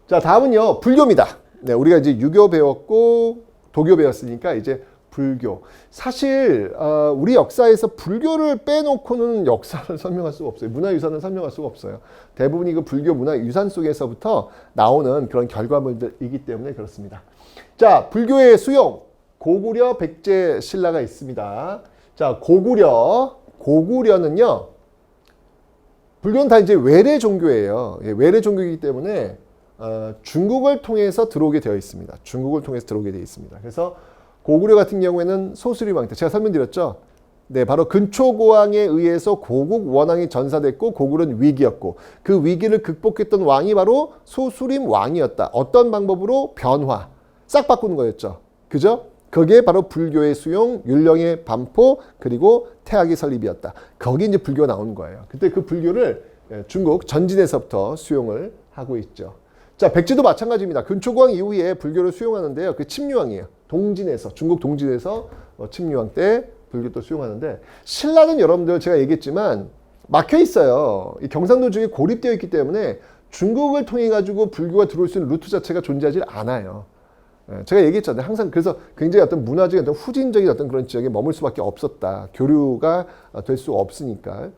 자, 다음은요, 불교입니다. 네, 우리가 이제 유교 배웠고 도교 배웠으니까 이제 불교. 사실 우리 역사에서 불교를 빼놓고는 역사를 설명할 수가 없어요. 문화유산을 설명할 수가 없어요. 대부분이 그 불교 문화유산 속에서부터 나오는 그런 결과물들이기 때문에 그렇습니다. 자, 불교의 수용. 고구려 백제 신라가 있습니다. 자, 고구려는요, 불교는 다 이제 외래 종교예요. 외래 종교이기 때문에 중국을 통해서 들어오게 되어 있습니다. 중국을 통해서 들어오게 되어 있습니다. 그래서 고구려 같은 경우에는 소수림 왕 때 제가 설명드렸죠. 네, 바로 근초고왕에 의해서 고국 원왕이 전사됐고 고구려는 위기였고 그 위기를 극복했던 왕이 바로 소수림 왕이었다. 어떤 방법으로? 변화. 싹 바꾸는 거였죠. 그죠? 그게 바로 불교의 수용, 율령의 반포, 그리고 태학의 설립이었다. 거기 이제 불교가 나오는 거예요. 그때 그 불교를 중국 전진에서부터 수용을 하고 있죠. 자, 백제도 마찬가지입니다. 근초고왕 이후에 불교를 수용하는데요. 그 침류왕이에요. 동진에서, 중국 동진에서 침류왕 때 불교도 수용하는데, 신라는 여러분들 제가 얘기했지만 막혀 있어요. 이 경상도 중에 고립되어 있기 때문에 중국을 통해 가지고 불교가 들어올 수 있는 루트 자체가 존재하지 않아요. 제가 얘기했잖아요. 항상 그래서 굉장히 어떤 문화적인 어떤 후진적인 어떤 그런 지역에 머물 수밖에 없었다. 교류가 될 수가 없으니까.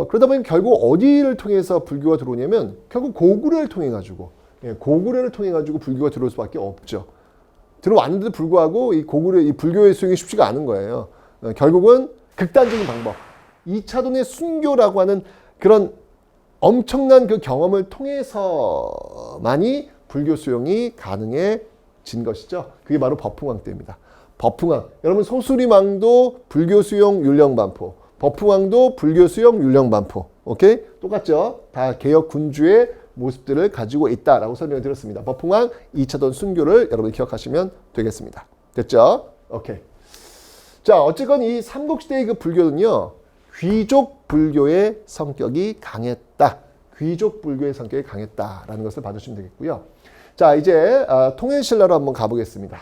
그러다 보니 결국 어디를 통해서 불교가 들어오냐면 결국 고구려를 통해 가지고, 고구려를 통해 가지고 불교가 들어올 수밖에 없죠. 들어왔는데도 불구하고 이 고구려, 이 불교의 수용이 쉽지가 않은 거예요. 결국은 극단적인 방법, 2차돈의 순교라고 하는 그런 엄청난 그 경험을 통해서만이 불교 수용이 가능해진 것이죠. 그게 바로 법흥왕 때입니다. 법흥왕. 여러분 소수림왕도 불교 수용 율령반포. 법흥왕도 불교 수용 율령반포. 오케이? 똑같죠? 다 개혁 군주의 모습들을 가지고 있다라고 설명을 드렸습니다. 법흥왕 2차돈 순교를 여러분 기억하시면 되겠습니다. 됐죠? 오케이. 자, 어쨌건 이 삼국시대의 그 불교는요, 귀족 불교의 성격이 강했다. 귀족 불교의 성격이 강했다라는 것을 봐주시면 되겠고요. 자, 이제 통일신라로 한번 가보겠습니다.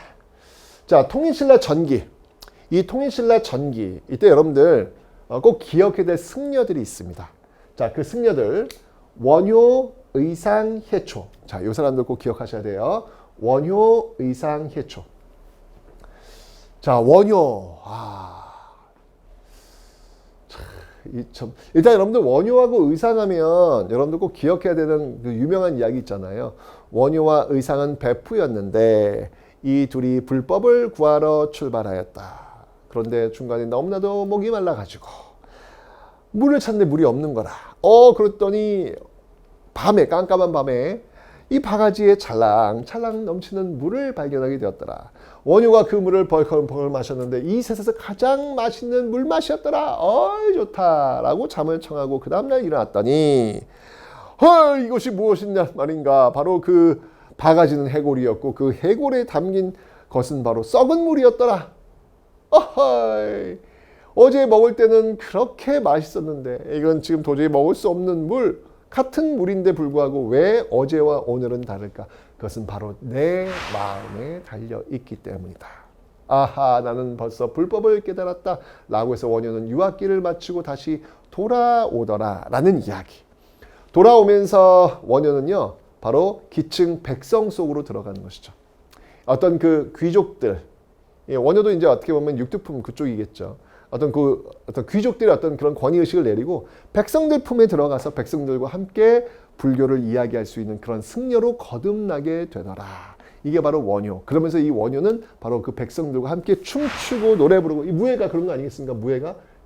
자, 통일신라 전기. 이 통일신라 전기. 이때 여러분들 꼭 기억해야 될 승려들이 있습니다. 자, 그 승려들. 원효, 의상, 해초. 자, 이 사람들 꼭 기억하셔야 돼요. 원효, 의상, 해초. 자, 원효. 일단 여러분들 원효하고 의상하면 여러분들 꼭 기억해야 되는 그 유명한 이야기 있잖아요. 원효와 의상은 베프였는데 이 둘이 불법을 구하러 출발하였다. 그런데 중간에 너무나도 목이 말라가지고 물을 찾는데 물이 없는 거라. 그랬더니 밤에, 깜깜한 밤에 이 바가지에 찰랑찰랑 넘치는 물을 발견하게 되었더라. 원효가 그 물을 벌컥벌컥 마셨는데 이 세상에서 가장 맛있는 물맛이었더라. 좋다라고 잠을 청하고 그 다음날 일어났더니 이것이 무엇이냐 말인가. 바로 그 바가지는 해골이었고 그 해골에 담긴 것은 바로 썩은 물이었더라. 어제 먹을 때는 그렇게 맛있었는데 이건 지금 도저히 먹을 수 없는 물, 같은 물인데 불구하고 왜 어제와 오늘은 다를까? 그것은 바로 내 마음에 달려있기 때문이다. 나는 벌써 불법을 깨달았다 라고 해서 원효는 유학길을 마치고 다시 돌아오더라 라는 이야기. 돌아오면서 원효는요, 바로 기층 백성 속으로 들어가는 것이죠. 어떤 그 귀족들, 원효도 이제 어떻게 보면 육두품 그쪽이겠죠. 어떤 귀족들의 어떤 그런 권위의식을 내리고 백성들 품에 들어가서 백성들과 함께 불교를 이야기할 수 있는 그런 승려로 거듭나게 되더라. 이게 바로 원효. 그러면서 이 원효는 바로 그 백성들과 함께 춤추고 노래 부르고, 이 무예가 그런 거 아니겠습니까?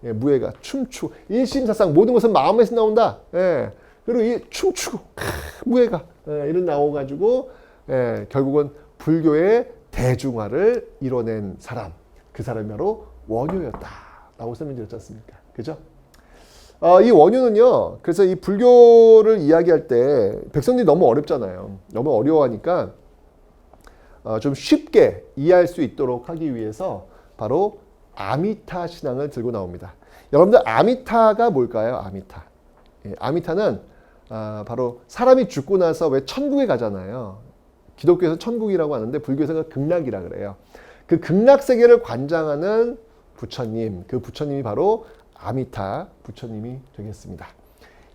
무예가 춤추고, 일심사상 모든 것은 마음에서 나온다. 그리고 이 춤추고 무예가 이런 나와가지고 결국은 불교의 대중화를 이뤄낸 사람, 그 사람이 바로 원효였다 라고 설명드렸지 않습니까? 그죠? 이 원효는요, 그래서 이 불교를 이야기할 때 백성들이 너무 어렵잖아요. 너무 어려워하니까 좀 쉽게 이해할 수 있도록 하기 위해서 바로 아미타 신앙을 들고 나옵니다. 여러분들 아미타가 뭘까요? 아미타는 바로 사람이 죽고 나서 왜 천국에 가잖아요. 기독교에서 천국이라고 하는데 불교에서는 극락이라 그래요. 그 극락 세계를 관장하는 부처님, 그 부처님이 바로 아미타 부처님이 되겠습니다.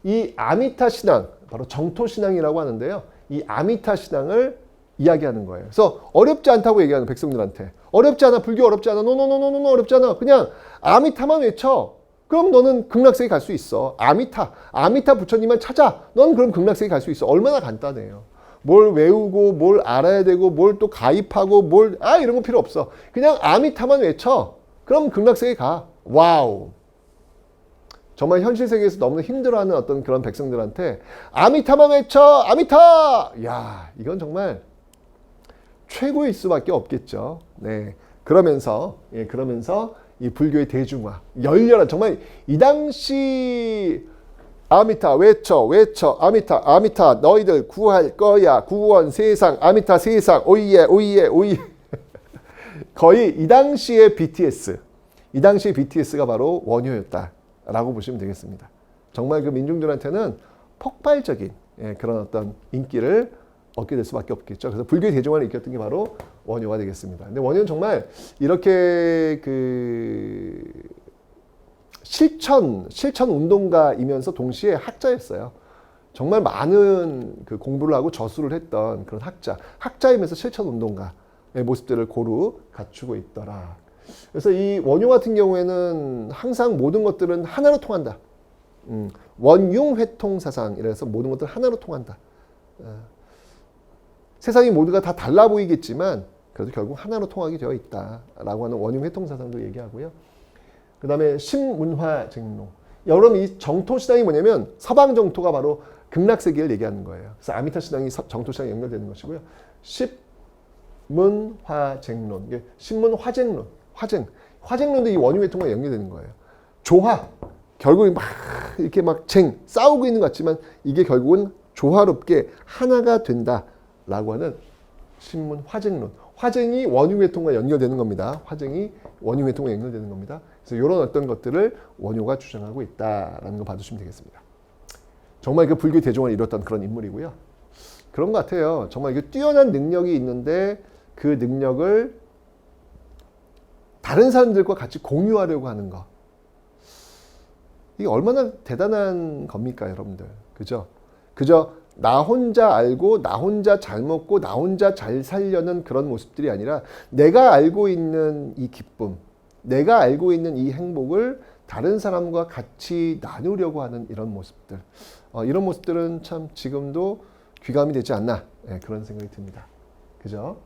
이 아미타 신앙, 바로 정토 신앙이라고 하는데요. 이 아미타 신앙을 이야기하는 거예요. 그래서 어렵지 않다고 얘기하는 백성들한테. 어렵지 않아. 불교 어렵지 않아. 노노노노노 어렵지 않아. 그냥 아미타만 외쳐. 그럼 너는 극락세계 갈 수 있어. 아미타 부처님만 찾아. 넌 그럼 극락세계 갈 수 있어. 얼마나 간단해요. 뭘 외우고 뭘 알아야 되고 뭘 또 가입하고 이런 거 필요 없어. 그냥 아미타만 외쳐. 그럼 극락세계 가. 와우. 정말 현실 세계에서 너무나 힘들어하는 어떤 그런 백성들한테 아미타만 외쳐. 아미타. 야, 이건 정말 최고일 수밖에 없겠죠. 네. 그러면서 이 불교의 대중화, 열렬한 정말 이 당시 아미타 외쳐 아미타 너희들 구할 거야 구원 세상 아미타 세상 오이에 거의 이 당시의 BTS가 바로 원효였다라고 보시면 되겠습니다. 정말 그 민중들한테는 폭발적인 그런 어떤 인기를 얻게 될 수밖에 없겠죠. 그래서 불교의 대중화를 이끌었던 게 바로 원효가 되겠습니다. 근데 원효는 정말 이렇게 그 실천 운동가이면서 동시에 학자였어요. 정말 많은 그 공부를 하고 저술을 했던 그런 학자이면서 실천 운동가의 모습들을 고루 갖추고 있더라. 그래서 이 원효 같은 경우에는 항상 모든 것들은 하나로 통한다. 원융회통 사상이라서 모든 것들 하나로 통한다. 세상이 모두가 다 달라 보이겠지만 그래도 결국 하나로 통하게 되어 있다라고 하는 원융회통 사상도 얘기하고요. 그 다음에 신문화쟁론. 여러분 이 정토신앙이 뭐냐면 서방 정토가 바로 극락세계를 얘기하는 거예요. 그래서 아미타 신앙이 정토신앙에 연결되는 것이고요. 신문화쟁론. 이게 신문화쟁론. 화쟁론도 이 원융회통과 연결되는 거예요. 조화. 결국 막 이렇게 싸우고 있는 것 같지만 이게 결국은 조화롭게 하나가 된다라고 하는 신문화쟁론. 화쟁이 원융회통과 연결되는 겁니다. 그래서 이런 어떤 것들을 원효가 주장하고 있다라는 거 봐주시면 되겠습니다. 정말 그 불교 대중화를 이뤘던 그런 인물이고요. 그런 것 같아요. 정말 이게 뛰어난 능력이 있는데 그 능력을 다른 사람들과 같이 공유하려고 하는 거. 이게 얼마나 대단한 겁니까, 여러분들? 그죠? 나 혼자 알고 나 혼자 잘 먹고 나 혼자 잘 살려는 그런 모습들이 아니라 내가 알고 있는 이 기쁨, 내가 알고 있는 이 행복을 다른 사람과 같이 나누려고 하는 이런 모습들. 이런 모습들은 참 지금도 귀감이 되지 않나 그런 생각이 듭니다. 그죠?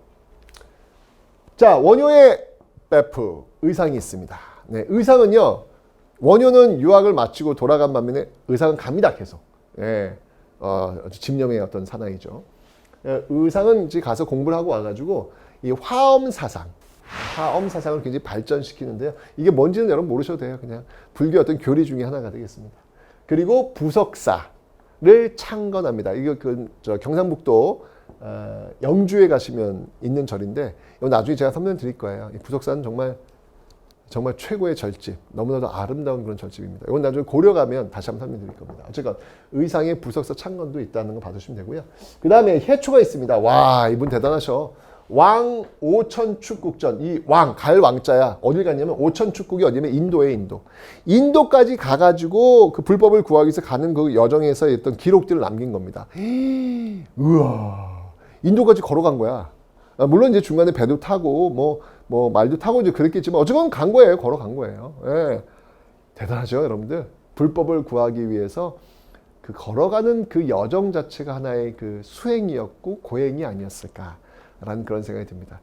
자, 원효의 베프 의상이 있습니다. 네, 의상은요. 원효는 유학을 마치고 돌아간 반면에 의상은 갑니다. 계속. 집념의 어떤 사나이죠. 의상은 이제 가서 공부를 하고 와가지고 이 화엄 사상을 굉장히 발전시키는데요. 이게 뭔지는 여러분 모르셔도 돼요. 그냥 불교 어떤 교리 중에 하나가 되겠습니다. 그리고 부석사를 창건합니다. 이거 경상북도 영주에 가시면 있는 절인데 이거 나중에 제가 설명드릴 거예요. 이 부석사는 정말 최고의 절집, 너무나도 아름다운 그런 절집입니다. 이건 나중에 고려 가면 다시 한번 설명드릴 겁니다. 어쨌건 의상의 부석사 창건도 있다는 거 봐주시면 되고요. 그 다음에 해초가 있습니다. 와, 이분 대단하셔. 왕 오천축국전. 이 갈 왕자야. 어딜 갔냐면 오천축국이 어디냐면 인도에 인도까지 가가지고 그 불법을 구하기 위해서 가는 그 여정에서 어떤 기록들을 남긴 겁니다. 우와, 인도까지 걸어간 거야. 물론 이제 중간에 배도 타고 뭐 말도 타고 이제 그랬겠지만 어쨌건 간 거예요. 걸어간 거예요. 예. 대단하죠, 여러분들. 불법을 구하기 위해서 그 걸어가는 그 여정 자체가 하나의 그 수행이었고 고행이 아니었을까라는 그런 생각이 듭니다.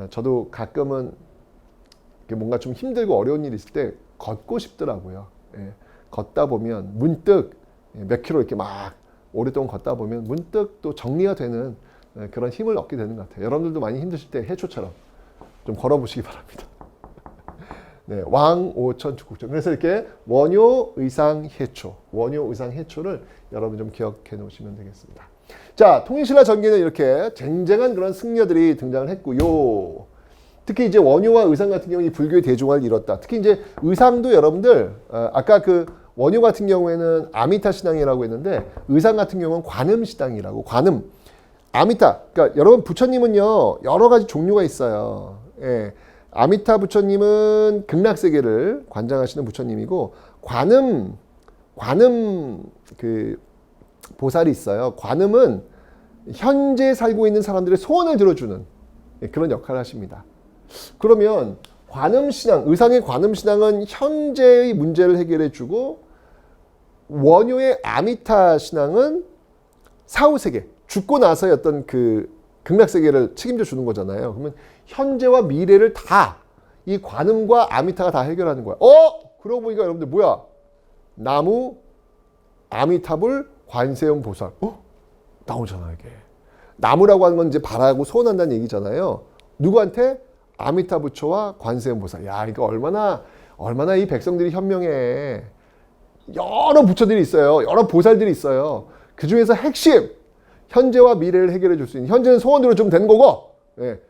저도 가끔은 뭔가 좀 힘들고 어려운 일이 있을 때 걷고 싶더라고요. 예. 걷다 보면 문득 몇 킬로 이렇게 막 오랫동안 걷다 보면 문득 또 정리가 되는 그런 힘을 얻게 되는 것 같아요. 여러분들도 많이 힘드실 때 해초처럼 좀 걸어보시기 바랍니다. 네, 왕 오천축국전. 그래서 이렇게 원효 의상 해초를 여러분 좀 기억해 놓으시면 되겠습니다. 자, 통일신라 전기는 이렇게 쟁쟁한 그런 승려들이 등장을 했고요. 특히 이제 원효와 의상 같은 경우는 불교의 대중화를 이뤘다. 특히 이제 의상도 여러분들 아까 그 원효 같은 경우에는 아미타 신앙이라고 했는데 의상 같은 경우는 관음 신앙이라고. 아미타. 그러니까 여러분 부처님은요 여러 가지 종류가 있어요. 예. 아미타 부처님은 극락세계를 관장하시는 부처님이고 관음 그 보살이 있어요. 관음은 현재 살고 있는 사람들의 소원을 들어주는 그런 역할을 하십니다. 그러면 관음신앙, 의상의 관음신앙은 현재의 문제를 해결해주고 원효의 아미타 신앙은 사후세계, 죽고 나서의 어떤 그 극락세계를 책임져 주는 거잖아요. 그러면 현재와 미래를 다 이 관음과 아미타가 다 해결하는 거야. 그러고 보니까 여러분들 뭐야? 나무, 아미타불, 관세음 보살. 나오잖아 이게. 나무라고 하는 건 이제 바라고 소원한다는 얘기잖아요. 누구한테? 아미타 부처와 관세음 보살. 야, 이거 얼마나 이 백성들이 현명해. 여러 부처들이 있어요. 여러 보살들이 있어요. 그 중에서 핵심, 현재와 미래를 해결해 줄 수 있는. 현재는 소원으로 좀 되는 거고,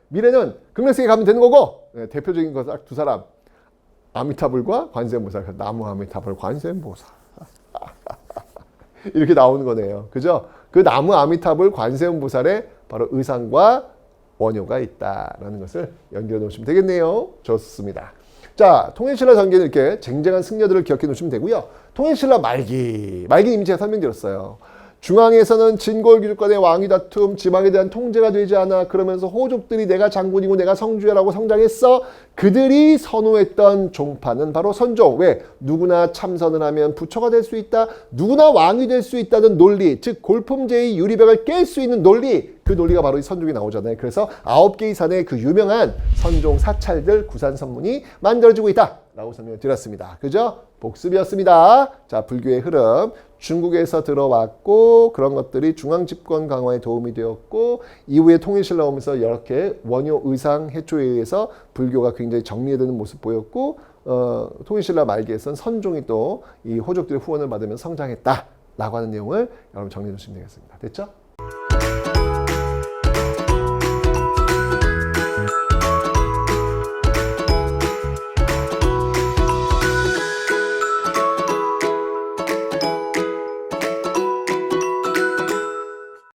미래는 극락세계 가면 되는 거고, 대표적인 거 딱 두 사람. 아미타불과 관세음 보살. 나무 아미타불 관세음 보살. 이렇게 나오는 거네요. 그죠? 그 나무 아미타불 관세음 보살에 바로 의상과 원효가 있다라는 것을 연결해 놓으시면 되겠네요. 좋습니다. 자, 통일신라 전개는 이렇게 쟁쟁한 승려들을 기억해 놓으시면 되고요. 통일신라 말기는 이미 제가 설명드렸어요. 중앙에서는 진골기득권의 왕위 다툼, 지방에 대한 통제가 되지 않아. 그러면서 호족들이 내가 장군이고 내가 성주야라고 성장했어. 그들이 선호했던 종파는 바로 선종. 왜? 누구나 참선을 하면 부처가 될 수 있다. 누구나 왕이 될 수 있다는 논리. 즉 골품제의 유리벽을 깰 수 있는 논리. 그 논리가 바로 이 선종이 나오잖아요. 그래서 9개의 산의 그 유명한 선종 사찰들 구산선문이 만들어지고 있다 라고 설명을 드렸습니다. 그죠? 복습이었습니다. 자, 불교의 흐름. 중국에서 들어왔고 그런 것들이 중앙집권 강화에 도움이 되었고 이후에 통일신라 오면서 이렇게 원효 의상 해초에 의해서 불교가 굉장히 정리되는 모습 보였고 통일신라 말기에선 선종이 또 이 호족들의 후원을 받으면 성장했다라고 하는 내용을 여러분 정리해 주시면 되겠습니다. 됐죠?